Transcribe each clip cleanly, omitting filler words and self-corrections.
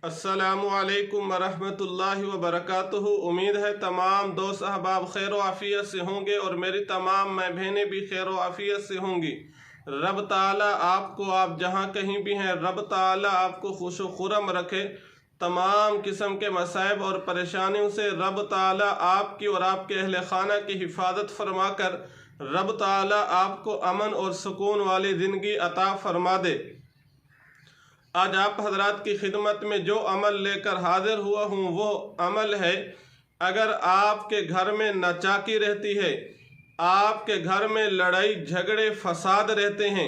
अस्सलामु अलैकुम वरहमतुल्लाहि वबरकातुहू। उम्मीद है तमाम दोस्त अहबाब खैर व आफियत से होंगे और मेरी तमाम मैं बहनें भी खैर व आफियत से होंगी। रब ताला आपको, आप जहाँ कहीं भी हैं, रब ताला आपको खुश व खुरम रखे। तमाम किस्म के मसाइब और परेशानियों से रब ताला आपकी और आपके अहले खाना की हिफाजत फरमा कर रब ताला आपको अमन और सुकून वाली ज़िंदगी अता फरमा दे। आज आप हजरात की खिदमत में जो अमल लेकर हाजिर हुआ हूँ वो अमल है, अगर आपके घर में नाचाकी रहती है, आपके घर में लड़ाई झगड़े फसाद रहते हैं,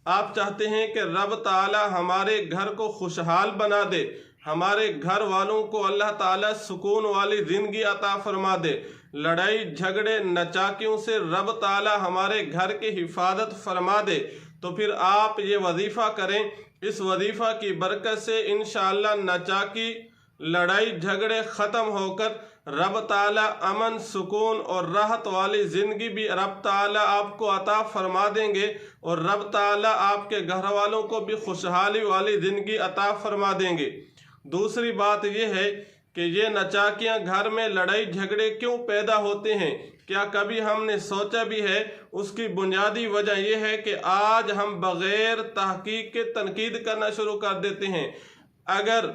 आप चाहते हैं कि रब ताला हमारे घर को खुशहाल बना दे, हमारे घर वालों को अल्लाह ताला सुकून वाली ज़िंदगी अता फरमा दे, लड़ाई झगड़े नचाकियों से रब ताला हमारे घर की हिफाजत फरमा दे, तो फिर आप ये वजीफ़ा करें। इस वजीफ़ा की बरकत से इंशाअल्लाह नचाकी लड़ाई झगड़े ख़त्म होकर रब ताला अमन सुकून और राहत वाली ज़िंदगी भी रब ताला आपको अता फरमा देंगे और रब ताला आपके घर वालों को भी खुशहाली वाली ज़िंदगी अता फरमा देंगे। दूसरी बात यह है कि ये नचाकियाँ घर में लड़ाई झगड़े क्यों पैदा होते हैं, क्या कभी हमने सोचा भी है? उसकी बुनियादी वजह यह है कि आज हम बग़ैर तहकीक के तनकीद करना शुरू कर देते हैं। अगर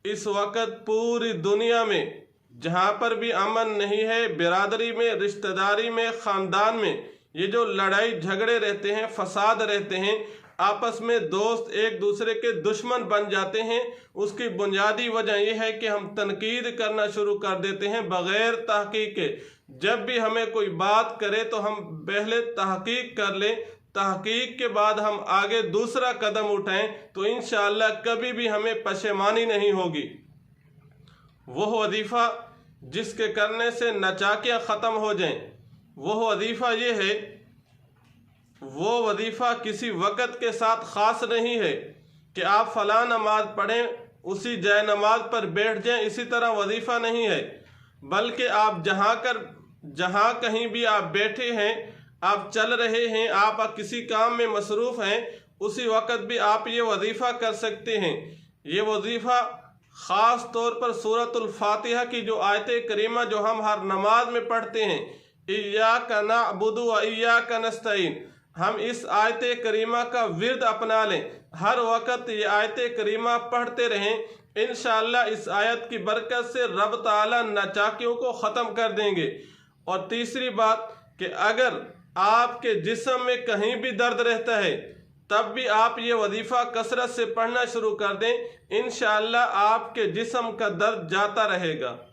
इस वक्त पूरी दुनिया में जहाँ पर भी अमन नहीं है, बिरादरी में, रिश्तेदारी में, ख़ानदान में ये जो लड़ाई झगड़े रहते हैं, फसाद रहते हैं, आपस में दोस्त एक दूसरे के दुश्मन बन जाते हैं, उसकी बुनियादी वजह यह है कि हम तनकीद करना शुरू कर देते हैं बग़ैर तहकीक के। जब भी हमें कोई बात करे तो हम पहले तहकीक कर लें, तहकीक के बाद हम आगे दूसरा कदम उठाएं, तो इंशाअल्लाह कभी भी हमें पशेमानी नहीं होगी। वो वजीफ़ा जिसके करने से नचाकियाँ ख़त्म हो जाएं, वो वजीफ़ा ये है, वो वजीफ़ा किसी वक़्त के साथ ख़ास नहीं है कि आप फ़लाँ नमाज पढ़ें उसी जय नमाज पर बैठ जाएं, इसी तरह वजीफ़ा नहीं है, बल्कि आप जहाँ कहीं भी आप बैठे हैं, आप चल रहे हैं, आप किसी काम में मसरूफ़ हैं, उसी वक़्त भी आप ये वजीफ़ा कर सकते हैं। ये वजीफ़ा ख़ास तौर पर सूरतुल फातिहा की जो आयत करीमा जो हम हर नमाज में पढ़ते हैं, इय्याका नअबुदु व इय्याका नस्तईन, हम इस आयत करीमा का विर्द अपना लें, हर वक़्त ये आयत करीमा पढ़ते रहें। इंशाअल्लाह इस आयत की बरकत से रब ताला नचाकियों को ख़त्म कर देंगे। और तीसरी बात कि अगर आपके जिस्म में कहीं भी दर्द रहता है, तब भी आप ये वजीफ़ा कसरत से पढ़ना शुरू कर दें, इंशाअल्लाह आपके जिस्म का दर्द जाता रहेगा।